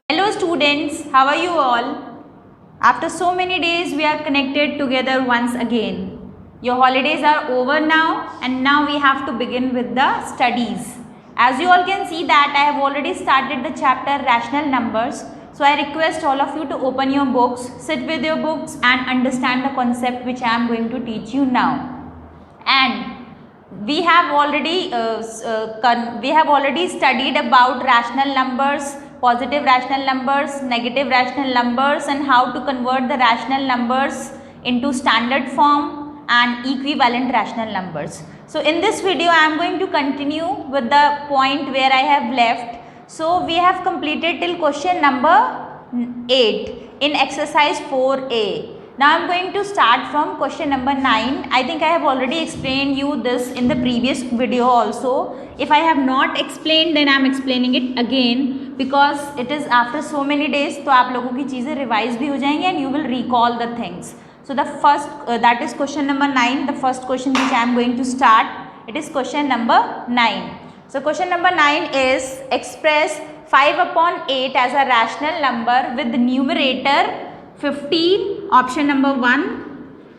Hello students, how are you all? After so many days we are connected together once again. Your holidays are over now and now we have to begin with the studies. As you all can see that I have already started the chapter rational numbers. So I request all of you to open your books, sit with your books and understand the concept which I am going to teach you now. And we have already studied about rational numbers, positive rational numbers, negative rational numbers and how to convert the rational numbers into standard form and equivalent rational numbers. So in this video I am going to continue with the point where I have left. So we have completed till question number 8 in exercise 4a. Now I am going to start from question number 9. I think I have already explained you this in the previous video also. If I have not explained then I am explaining it again because it is after so many days. तो आप लोगों की चीज़ें revise भी हो जाएंगी and you will recall the things. So the first that is question number 9. The first question which I am going to start, it is question number 9. So question number 9 is express 5/8 as a rational number with numerator 15, option number 1,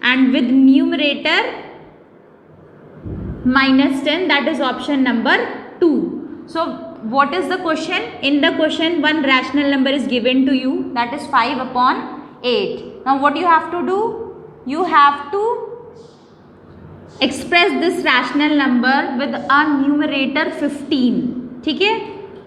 and with numerator -10, that is option number 2. So what is the question? In the question one rational number is given to you, that is 5/8. Now what you have to do? You have to express this rational number with a numerator 15. ठीक है,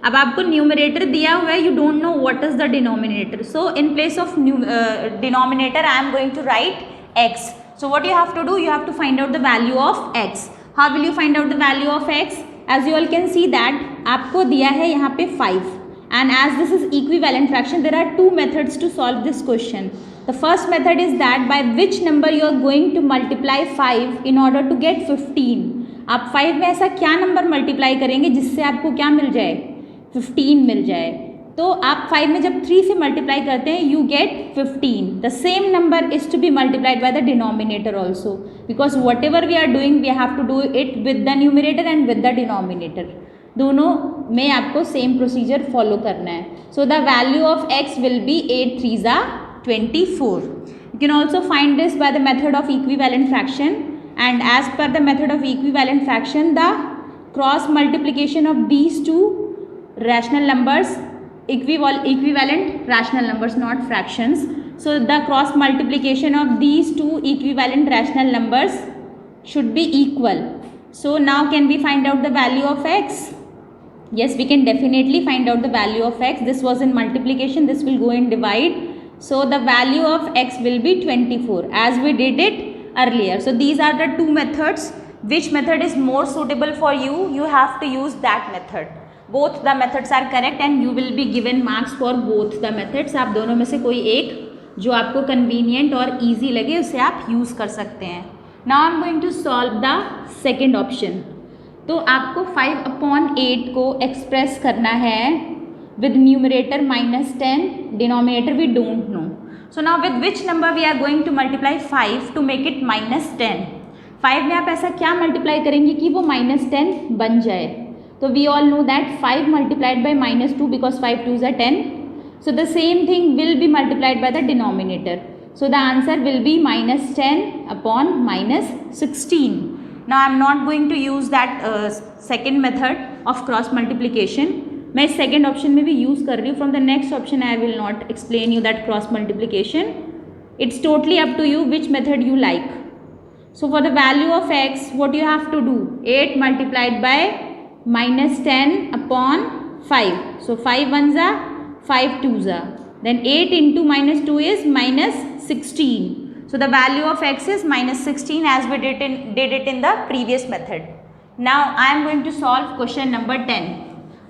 अब आपको numerator दिया हुआ है, you don't know what is the denominator. So in place of denominator I am going to write X. So what you have to do? You have to find out the value of X. How will you find out the value of X? As you all can see that आपको दिया है यहाँ पे 5 and as this is equivalent fraction there are 2 methods to solve this question. The first method is that by which number you are going to multiply 5 in order to get 15. आप 5 में ऐसा क्या number multiply करेंगे जिससे आपको क्या मिल जाए? 15 मिल जाए. तो आप 5 में जब 3 से मल्टीप्लाई करते हैं you get 15. The same number is to be multiplied by the denominator also because whatever we are doing we have to do it with the numerator and with the denominator. दोनों में आपको same procedure follow करना है. So the value of x will be 8 3s are 24. You can also find this by the method of equivalent fraction, and as per the method of equivalent fraction the cross multiplication of these two rational numbers, equivalent rational numbers, not fractions. So the cross multiplication of these two equivalent rational numbers should be equal. So now can we find out the value of x? Yes, we can definitely find out the value of x. This was in multiplication, this will go in divide. So the value of x will be 24 as we did it earlier. So these are the two methods. Which method is more suitable for you? You have to use that method. Both the methods are correct and you will be given marks for both the methods. आप दोनों में से कोई एक जो आपको convenient और easy लगे उसे आप use कर सकते हैं. Now I am going to solve the second option. तो आपको 5/8 को express करना है with numerator -10, denominator we don't know. So now with which number we are going to multiply 5 to make it -10? 5 में आप ऐसा क्या multiply करेंगे कि वो -10 बन जाए? So we all know that 5 multiplied by -2 because 5 2s are 10. So the same thing will be multiplied by the denominator. So the answer will be -10 upon -16. Now I am not going to use that second method of cross multiplication. मैं इस second option में भी use कर रही हूँ. From the next option I will not explain you that cross multiplication. It's totally up to you which method you like. So for the value of x, what you have to do? 8 multiplied by -10 upon 5. So 5 1s are 5 2s are. Then 8 into -2 is -16. So the value of x is -16 as we did it in the previous method. Now I am going to solve question number 10.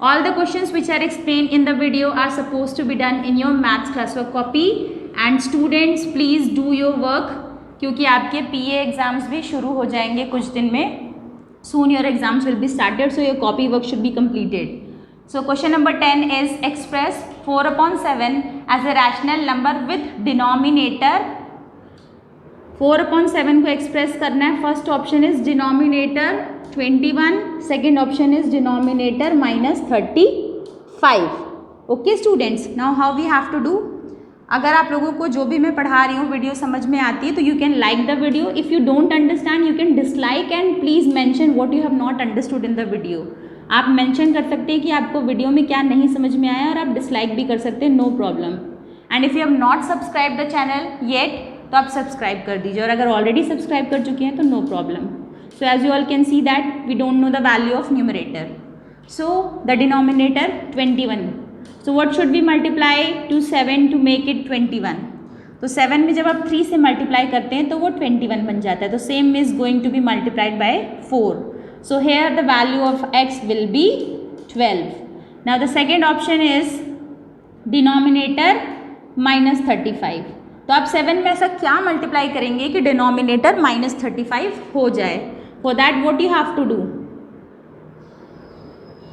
All the questions which are explained in the video are supposed to be done in your maths classwork copy. And students please do your work क्योंकि आपके PA exams भी शुरू हो जाएंगे कुछ दिन में. Soon your exams will be started, so your copy work should be completed. So question number 10 is express 4/7 as a rational number with denominator. 4/7 को express करना है. First option is denominator 21, second option is denominator -35. Okay students, now how we have to do. अगर आप लोगों को जो भी मैं पढ़ा रही हूँ वीडियो समझ में आती है तो you can like the video, if you don't understand you can dislike and please mention what you have not understood in the video. आप मेंशन कर सकते हैं कि आपको वीडियो में क्या नहीं समझ में आया और आप डिसलाइक भी कर सकते हैं, no problem. And if you have not subscribe the channel yet तो आप सब्सक्राइब कर दीजिए, और अगर ऑलरेडी सब्सक्राइब कर चुके हैं तो no problem. So as you all can see that we don't know the value of numerator, so the denominator 21। So what should we multiply to 7 to make it 21। तो 7 में जब आप 3 से मल्टीप्लाई करते हैं तो वो 21 बन जाता है, तो same is going to be multiplied by 4। So here the value of x will be 12। Now the second option is denominator -35। तो आप 7 में ऐसा क्या मल्टीप्लाई करेंगे कि डिनोमिनेटर -35 हो जाए। For that what you have to do,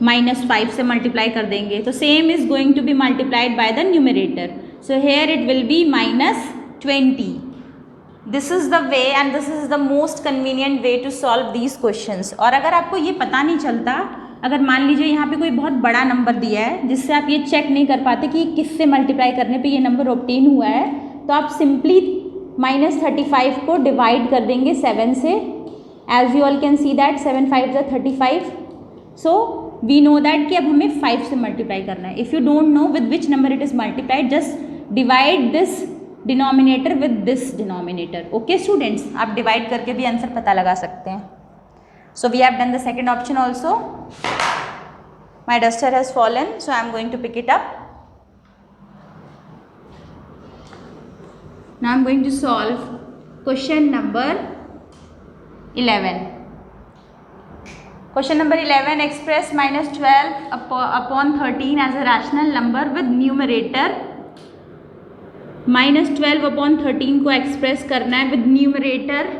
-5 से मल्टीप्लाई कर देंगे, तो same is going to be multiplied by the numerator. So here it will be -20। This is the way and this is the most convenient way to solve these questions. और अगर आपको ये पता नहीं चलता, अगर मान लीजिए यहाँ पे कोई बहुत बड़ा नंबर दिया है जिससे आप ये चेक नहीं कर पाते कि किससे मल्टीप्लाई करने पे ये नंबर ऑब्टेन हुआ है, तो आप सिंपली -35 को डिवाइड कर देंगे 7 से। As you all can see that 7 5 ज़ा 35। सो वी नो दैट कि अब हमें 5 से मल्टीप्लाई करना है। If you don't know with which number it is multiplied, just divide this denominator with this denominator. Okay students, आप डिवाइड करके भी आंसर पता लगा सकते हैं। So we have done the second option also. My duster has fallen, so I am going to pick it up. Now I am going to solve question number 11. Question number 11, express -12 upon 13 as a rational number with numerator। -12 upon 13 को express करना है with numerator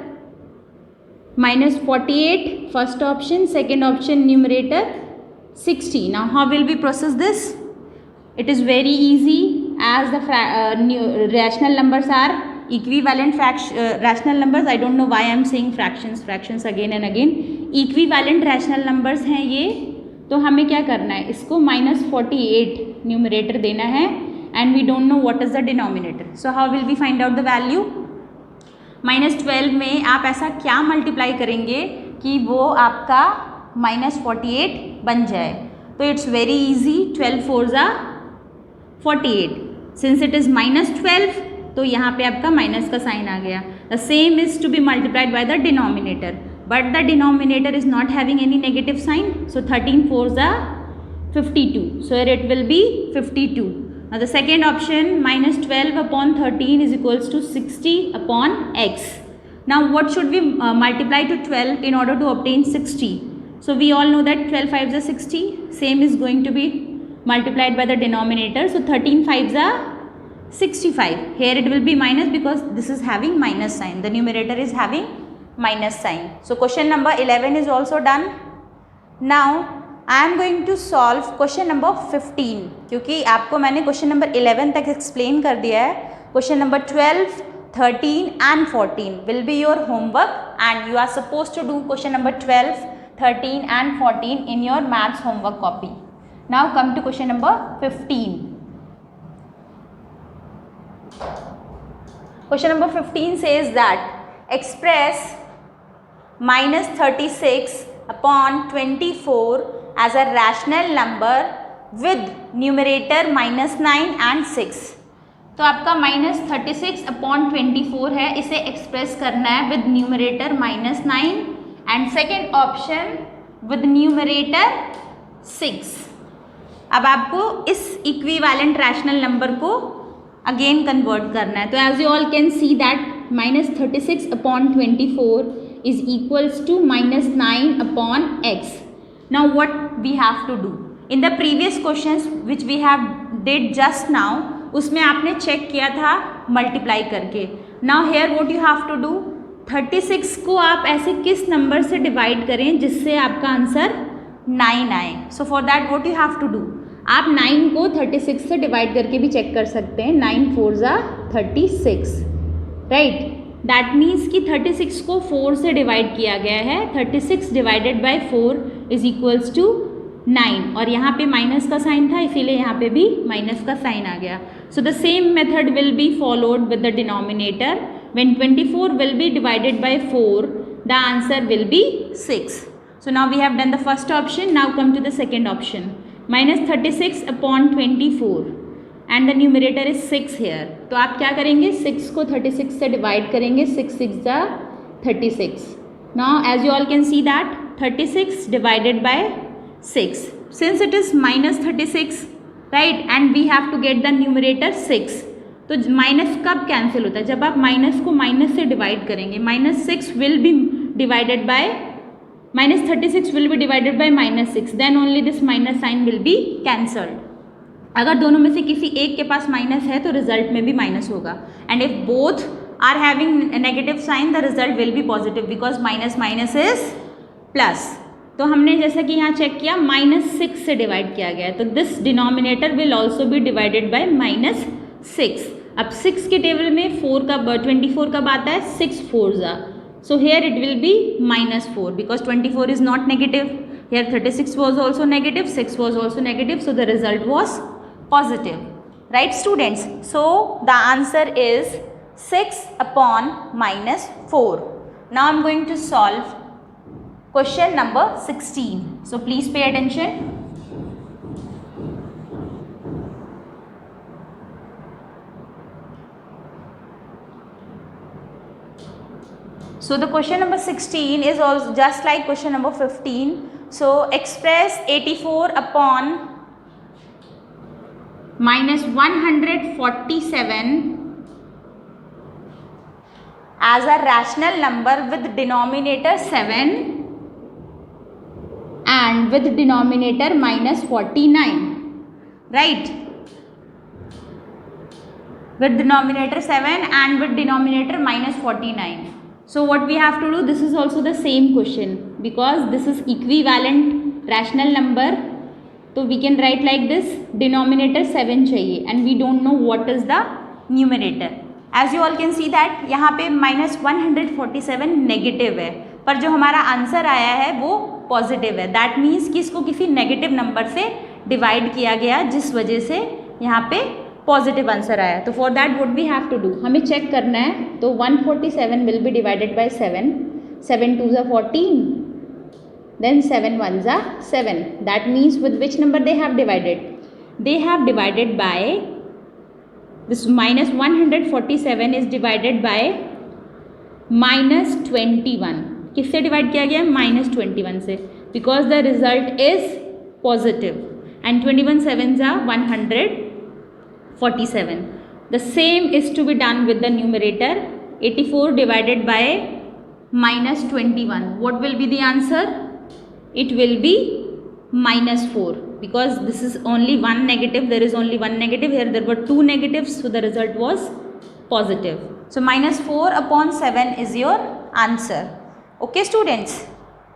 -48, first option, second option numerator 60। Now how will we process this? It is very easy, as the rational numbers are equivalent rational numbers. I don't know why I am saying fractions again and again. Equivalent rational numbers हैं ये, तो हमें क्या करना है, इसको -48 numerator देना है and we don't know what is the denominator. So how will we find out the value? -12 में आप ऐसा क्या मल्टीप्लाई करेंगे कि वो आपका -48 बन जाए। तो इट्स वेरी ईजी, 12 4 ज़ा 48। सिंस इट इज़ -12 तो यहाँ पे आपका माइनस का साइन आ गया। The same is to be multiplied by the denominator, but the denominator is not having any negative sign, so 13 4 ज़ा 52, so it will be 52। Now the second option, -12 upon 13 is equals to 60 upon x. Now what should we multiply to 12 in order to obtain 60? So we all know that 12 5 is 60, same is going to be multiplied by the denominator. So 13 5 is 65. Here it will be minus because this is having minus sign. The numerator is having minus sign. So question number 11 is also done. Now I am going to solve question number 15, क्योंकि आपको मैंने question number 11 तक explain कर दिया है। Question number 12, 13 and 14 will be your homework and you are supposed to do question number 12, 13 and 14 in your maths homework copy. Now come to question number 15. Question number 15 says that express -36 upon 24 as a rational number with numerator -9 and 6. तो आपका -36 upon 24 है, इसे express करना है with numerator -9 and second option with numerator 6। अब आपको इस equivalent rational number को अगेन कन्वर्ट करना है। तो as you all can see that -36 upon 24 is equals to -9 upon x. Now what we have to do? In the previous questions which we have did just now, उसमें आपने check किया था multiply करके। Now here what you have to do? 36 को आप ऐसे किस number से डिवाइड करें जिससे आपका आंसर 9 आए। So for that what you have to do? आप 9 को 36 से डिवाइड करके भी चेक कर सकते हैं। 9 4 ज़ा 36, राइट। दैट मीन्स कि 36 को 4 से डिवाइड किया गया है। 36 divided by 4 is equals to 9 और यहाँ पे माइनस का साइन था इसीलिए यहाँ पे भी माइनस का साइन आ गया. So the same method will be followed with the denominator. When 24 will be divided by 4 the answer will B 6. So now we have done the first option. Now come to the second option. Minus 36 upon 24 and the numerator is 6 here. तो आप क्या करेंगे, 6 को 36 से divide करेंगे. 6 6 जा 36. Now as you all can see that 36 divided by 6. Since it is minus 36, right, and we have to get the numerator 6. तो minus कब कैंसिल होता है, जब आप माइनस को माइनस से डिवाइड करेंगे. Minus 6 will be divided bye minus 36 will be divided by minus 6, then only this minus sign will be cancelled. अगर दोनों में से किसी एक के पास माइनस है तो रिजल्ट में भी माइनस होगा. And if both are having negative sign the result will be positive because minus minus is plus. तो हमने जैसा कि यहाँ चेक किया -6 से डिवाइड किया गया है तो this denominator will also be divided bye -6. अब 6 के टेबल में 4 का 24 कब आता है, 6 4 जा. So here it will be -4 because 24 is not negative. Here 36 was also negative, 6 was also negative. So the result was positive. Right students? So the answer is 6 upon -4. Now I am going to solve question number 16. So please pay attention. So the question number 16 is also just like question number 15. So express 84 upon -147 as a rational number with denominator 7 and with denominator -49. Right? With denominator 7 and with denominator -49. So what we have to do, this is also the same question because this is equivalent rational number. So we can write like this, denominator 7 चाहिए and we don't know what is the numerator. As you all can see that यहाँ पे -147 negative है पर जो हमारा answer आया है वो पॉजिटिव है. दैट मीन्स कि इसको किसी नेगेटिव नंबर से डिवाइड किया गया जिस वजह से यहाँ पे पॉजिटिव आंसर आया. तो for that would we have to do, हमें चेक करना है. तो 147 will be divided by 7. 7 2 14, then 7 1 7. That means with which number they have divided, they have divided by this -147 is divided by -21. किससे divide किया गया है, -21 से, because the result is positive and 21 7 147. The same is to be done with the numerator. 84 divided by -21. What will be the answer? It will be -4 because this is only one negative. There is only one negative. Here there were two negatives, so the result was positive. So -4 upon 7 is your answer. Okay students.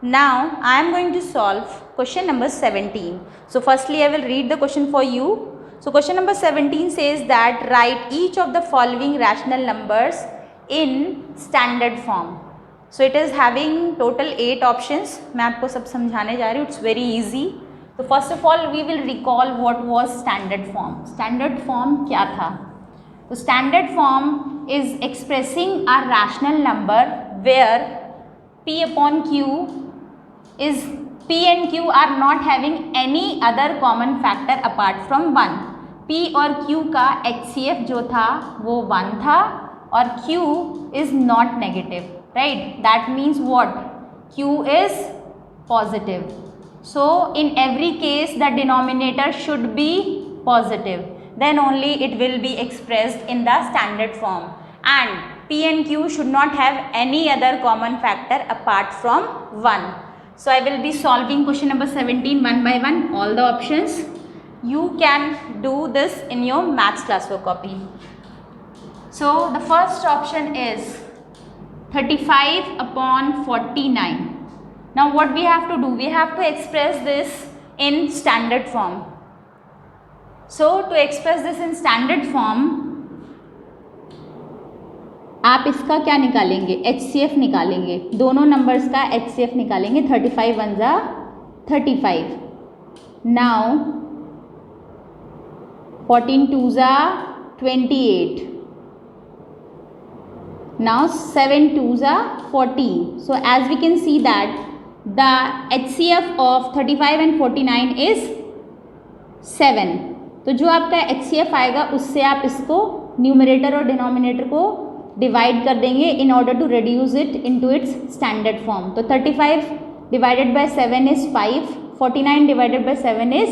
Now I am going to solve question number 17. So firstly I will read the question for you. So question number 17 says that write each of the following rational numbers in standard form. So it is having total 8 options. मैं आपको सब समझाने जा रही हूँ. It's very easy. So first of all we will recall what was standard form. Standard form क्या था? So standard form is expressing a rational number where P upon Q is P and Q are not having any other common factor apart from 1. P और Q का HCF जो था वो 1 था और Q is not negative, right? That means what? Q is positive. So in every case the denominator should be positive. Then only it will be expressed in the standard form. And P and Q should not have any other common factor apart from 1. So I will be solving question number 17 one by one, all the options. You can do this in your maths classwork copy. So the first option is 35 upon 49. Now what we have to do? We have to express this in standard form. So to express this in standard form, आप इसका क्या निकालेंगे, HCF निकालेंगे. दोनों numbers का HCF निकालेंगे. 35 1 जा 35. Now 14 2s are 28. Now 7 2s are 14. So as we can see that the HCF of 35 and 49 is 7. तो जो आपका HCF आएगा उससे आप इसको न्यूमरेटर और डिनोमिनेटर को डिवाइड कर देंगे in order to reduce it into its standard form. तो 35 divided by 7 is 5, 49 divided by 7 is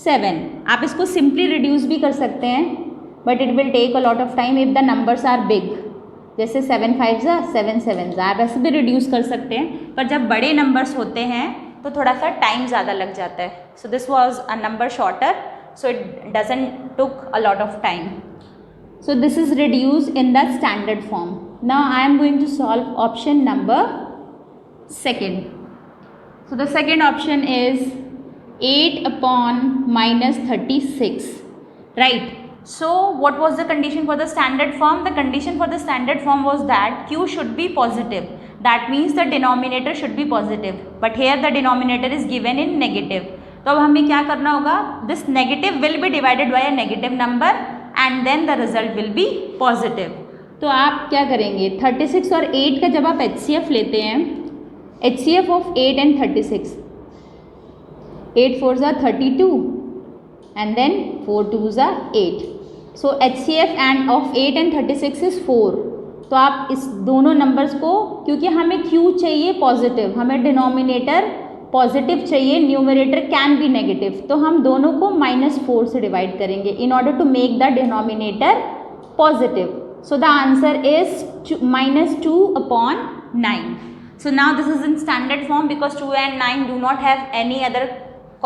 7. आप इसको सिंपली रिड्यूस भी कर सकते हैं but it will take a lot of time if the numbers are big. जैसे 7 5s 7 7s आप ऐसे भी रिड्यूस कर सकते हैं, पर जब बड़े नंबर्स होते हैं तो थोड़ा सा टाइम ज़्यादा लग जाता है. So this was a number shorter, so it doesn't took a lot of time. So this is reduced in the standard form. Now I am going to solve option number 2. So the second option is 8 upon minus 36, right? So what was the condition for the standard form? The condition for the standard form was that q should be positive. That means the denominator should be positive, but here the denominator is given in negative. तो अब हमें क्या करना होगा? This negative will be divided by a negative number and then the result will be positive. तो आप क्या करेंगे? 36 और 8 का जब आप HCF लेते हैं, HCF of 8 and 36, 8 4s are 32 and then 4 2s are 8. So HCF and of 8 and 36 is 4. तो आप इस दोनों नंबर्स को, क्योंकि हमें Q चाहिए पॉजिटिव, हमें डिनोमिनेटर पॉजिटिव चाहिए, न्यूमरेटर कैन बी नेगेटिव, तो हम दोनों को -4 से डिवाइड करेंगे in order to make the denominator positive. So the answer is -2 upon 9. So now this is in standard form because 2 and 9 do not have any other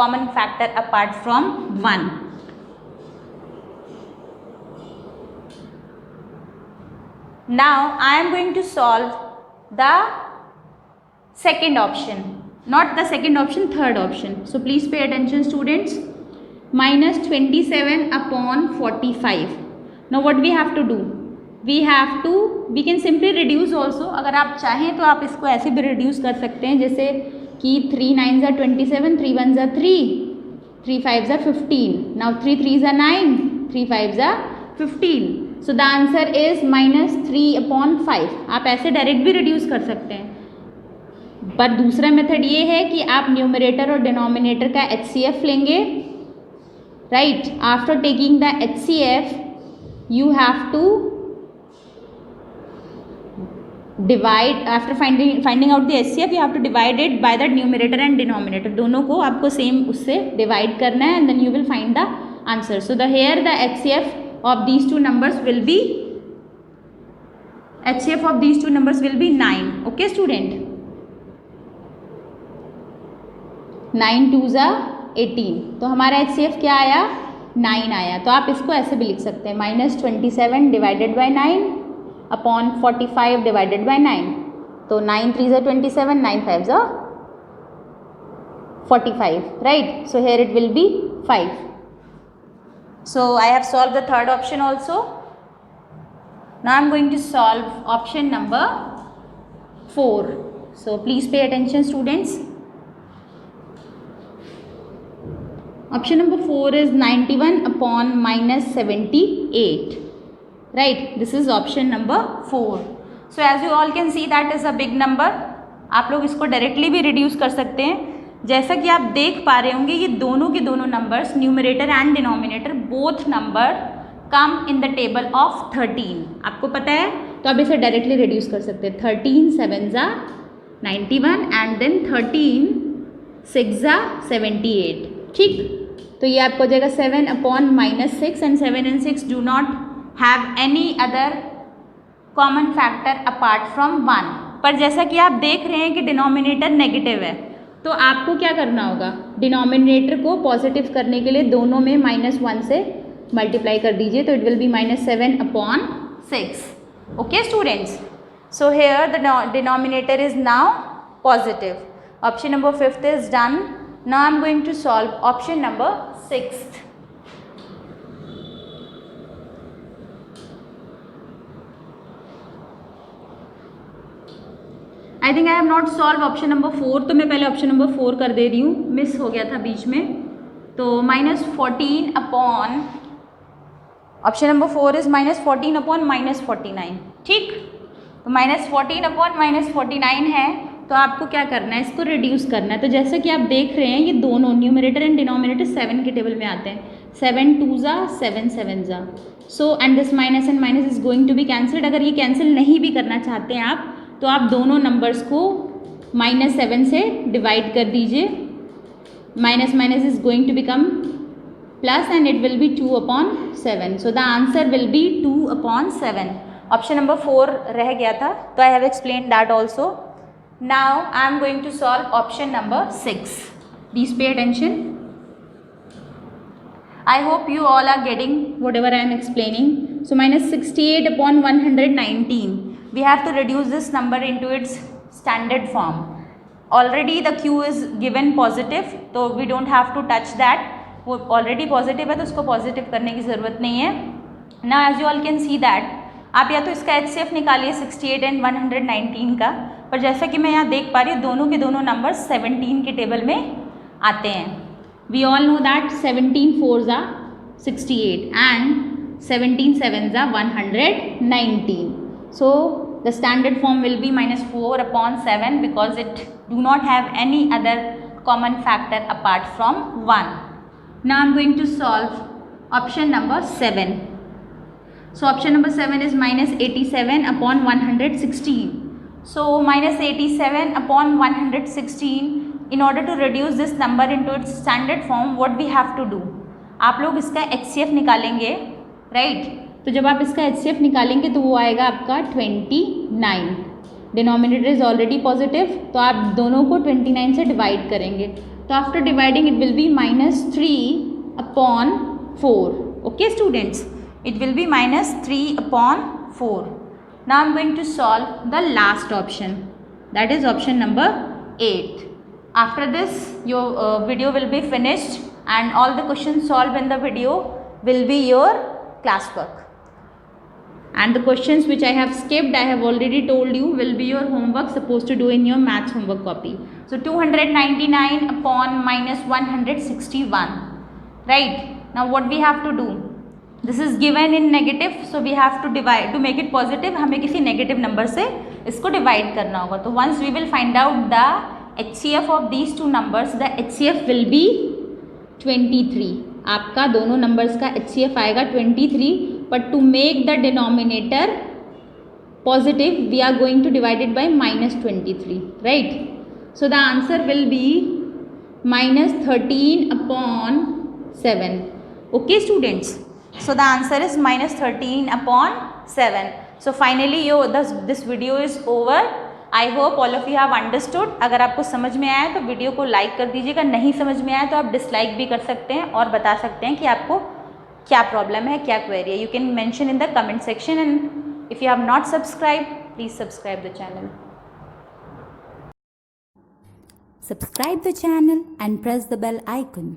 common factor apart from 1. Now I am going to solve the second option. Not the second option, third option. So please pay attention students. -27 upon 45. Now what we have to do? We can simply reduce also. अगर आप चाहें तो आप इसको ऐसे भी reduce कर सकते हैं, जैसे कि 3 9s are 27, 3 1s are 3, 3 5s are 15. Now 3 3s are 9, 3 5s are 15. So the answer is -3 upon 5. आप ऐसे डायरेक्ट भी reduce कर सकते हैं, पर दूसरा मेथड ये है कि आप न्यूमरेटर और डिनोमिनेटर का HCF लेंगे, right? After taking the HCF you have to divide, after finding out the HCF you have to divide it by the numerator and denominator. दोनों को आपको सेम उससे डिवाइड करना है and then you will find the answer. So the here the HCF of these two numbers will be 9. Okay student? 9 2s are 18. तो हमारा HCF क्या आया? 9 आया. तो आप इसको ऐसे भी लिख सकते हैं, -27 divided by 9 upon 45 divided by 9. तो 9 3s are 27, 9 5s are 45, right? So here it will be 5. So I have solved the third option also. Now I am going to solve option number 4. So please pay attention students. Option number 4 is 91 upon -78, right? This is option number 4. So as you all can see that is a big number. आप लोग इसको directly भी reduce कर सकते हैं. जैसा कि आप देख पा रहे होंगे ये दोनों के दोनों numbers, numerator and denominator, both number come in the table of 13. आपको पता है, तो आप इसे डायरेक्टली रिड्यूस कर सकते हैं. 13 7s are 91 and then 13 6s are 78. ठीक, तो ये आपको हो जाएगा 7 upon -6 and 7 and 6 do not have any other common factor apart from 1. पर जैसा कि आप देख रहे हैं कि डिनोमिनेटर नेगेटिव है, तो आपको क्या करना होगा? डिनोमिनेटर को पॉजिटिव करने के लिए दोनों में -1 से मल्टीप्लाई कर दीजिए, तो it will B -7 upon 6. Okay students? So here the denominator is now positive. Option number 5th is done. Now I am going to solve option number 6th. I think I have not solved option number 4. तो मैं पहले option number 4 कर दे रही हूँ, miss हो गया था बीच में. तो -14 upon, option number 4 is -14 upon -49, ठीक। तो -14 अपॉन -49 है, तो आपको क्या करना है, इसको रिड्यूस करना है। तो जैसा कि आप देख रहे हैं ये दोनों न्यूमरेटर एंड डिनोमिनेटर 7 के टेबल में आते हैं। 7 2 ज़ा 7 7 ज़ा, so and this minus and minus is going to be cancelled. अगर ये कैंसिल नहीं भी करना चाहते हैं आप, तो आप दोनों नंबर्स को -7 से डिवाइड कर दीजिए। Minus minus is going to become plus and it will be 2 upon 7, so the answer will be 2 upon 7। Option number 4 रह गया था, तो I have explain that also. Now I am going to solve option number 6। Please pay attention. I hope you all are getting whatever I am explaining. So -68 upon 119. We have to reduce this number into its standard form. Already the q is given positive, तो we don't have to touch that. वो already positive है, तो उसको positive करने की ज़रूरत नहीं है। Now as you all can see that, आप या तो इसका HCF निकालिए 68 एंड 119 का, पर जैसा कि मैं यहाँ देख पा रही हूँ दोनों के दोनों नंबर 17 के टेबल में आते हैं। We all know that 17 4s are 68 and 17 7s are 119. So the standard form will be -4 upon 7 because it do not have any other common factor apart from 1. Now I am going to solve option number 7. So option number 7 is -87 upon 116. So -87 upon 116. In order to reduce this number into its standard form, what we have to do? आप लोग इसका HCF निकालेंगे, right? तो जब आप इसका HCF निकालेंगे तो वो आएगा आपका 29। डिनोमिनेटर इज ऑलरेडी पॉजिटिव, तो आप दोनों को 29 से डिवाइड करेंगे। तो after dividing it will be -3 upon 4। Okay students, it will be -3 upon 4। Now I am going to solve the last option, that is option number 8. After this your video will be finished and all the questions solved in the video will be your classwork, and the questions which I have skipped, I have already told you, will be your homework supposed to do in your maths homework copy. So 299 upon -161, right? Now what we have to do, this is given in negative, so we have to divide to make it positive. हमें किसी negative number से इसको divide करना होगा। तो once we will find out the HCF of these two numbers, the HCF will be 23. आपका दोनों numbers का HCF आएगा 23, but to make the denominator positive, we are going to divide it by -23, right? So the answer will be -13 upon 7. Okay students, so the answer is -13 upon 7. So finally this video is over. I hope all of you have understood. अगर आपको समझ में आया तो video को like कर दीजिएगा, नहीं समझ में आया तो आप डिसलाइक भी कर सकते हैं और बता सकते हैं कि आपको क्या प्रॉब्लम है, क्या क्वेरी है। You can mention in the comment section, and if you have not subscribe please subscribe the channel. Subscribe the channel and press the bell icon.